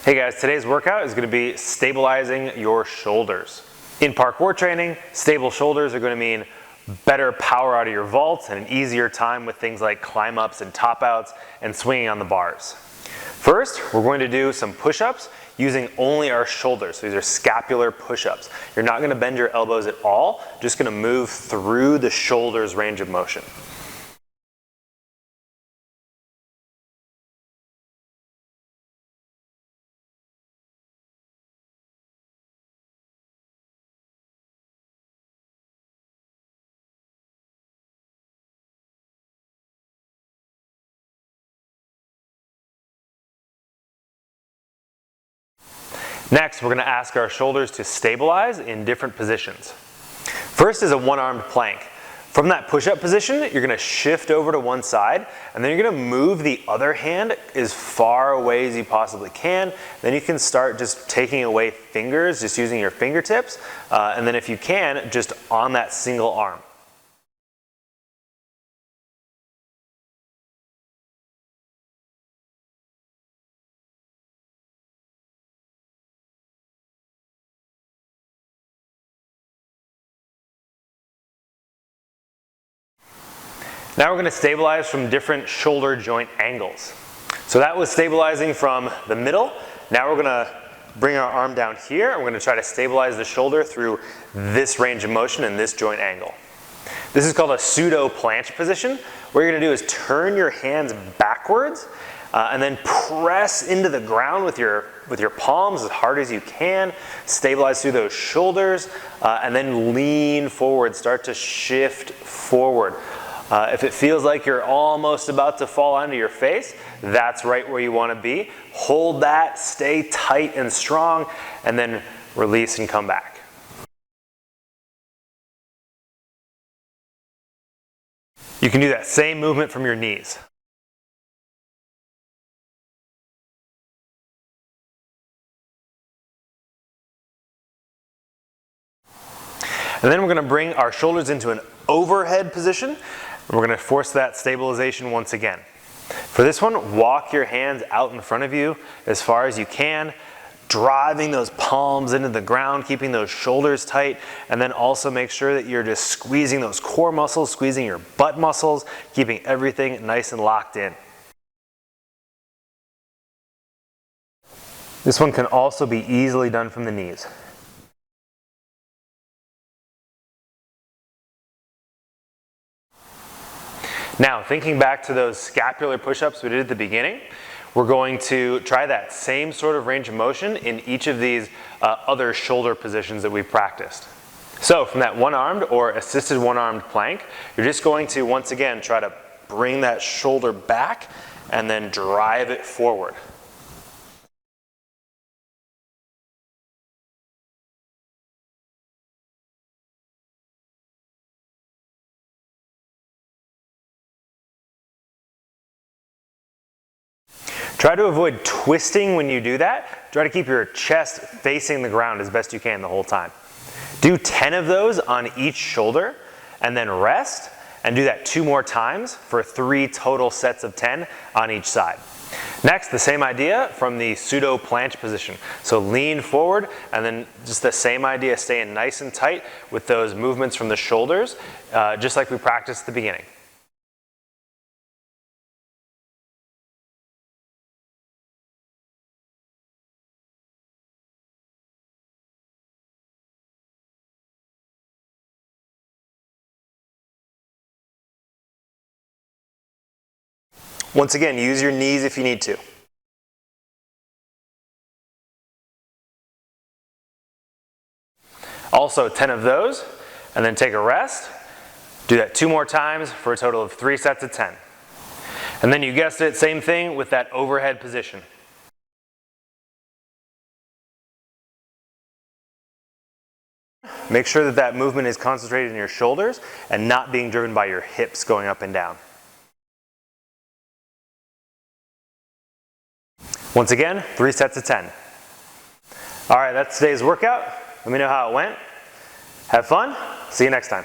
Hey guys, today's workout is going to be stabilizing your shoulders. In parkour training, stable shoulders are going to mean better power out of your vaults and an easier time with things like climb ups and top outs and swinging on the bars. First, we're going to do some push-ups using only our shoulders. So these are scapular push-ups. You're not going to bend your elbows at all, just going to move through the shoulders range of motion. Next, we're going to ask our shoulders to stabilize in different positions. First is a one-armed plank. From that push-up position, you're going to shift over to one side, and then you're going to move the other hand as far away as you possibly can. Then you can start just taking away fingers, just using your fingertips, and then if you can, just on that single arm. Now we're going to stabilize from different shoulder joint angles. So that was stabilizing from the middle. Now we're going to bring our arm down here. We're going to try to stabilize the shoulder through this range of motion and this joint angle. This is called a pseudo planche position. What you're going to do is turn your hands backwards and then press into the ground with your palms as hard as you can. Stabilize through those shoulders and then lean forward. Start to shift forward. If it feels like you're almost about to fall onto your face, that's right where you want to be. Hold that, stay tight and strong, and then release and come back. You can do that same movement from your knees. And then we're going to bring our shoulders into an overhead position. And we're going to force that stabilization once again. For this one, walk your hands out in front of you as far as you can, driving those palms into the ground, keeping those shoulders tight, and then also make sure that you're just squeezing those core muscles, squeezing your butt muscles, keeping everything nice and locked in. This one can also be easily done from the knees. Now, thinking back to those scapular push-ups we did at the beginning, we're going to try that same sort of range of motion in each of these other shoulder positions that we've practiced. So from that one-armed or assisted one-armed plank, you're just going to, once again, try to bring that shoulder back and then drive it forward. Try to avoid twisting when you do that. Try to keep your chest facing the ground as best you can the whole time. Do 10 of those on each shoulder and then rest, and do that 2 more times for 3 total sets of 10 on each side. Next, the same idea from the pseudo planche position. So lean forward and then just the same idea, staying nice and tight with those movements from the shoulders, just like we practiced at the beginning. Once again, use your knees if you need to. Also 10 of those, and then take a rest. Do that 2 more times for a total of 3 sets of 10. And then you guessed it, same thing with that overhead position. Make sure that that movement is concentrated in your shoulders and not being driven by your hips going up and down. Once again, 3 sets of 10. All right, that's today's workout. Let me know how it went. Have fun. See you next time.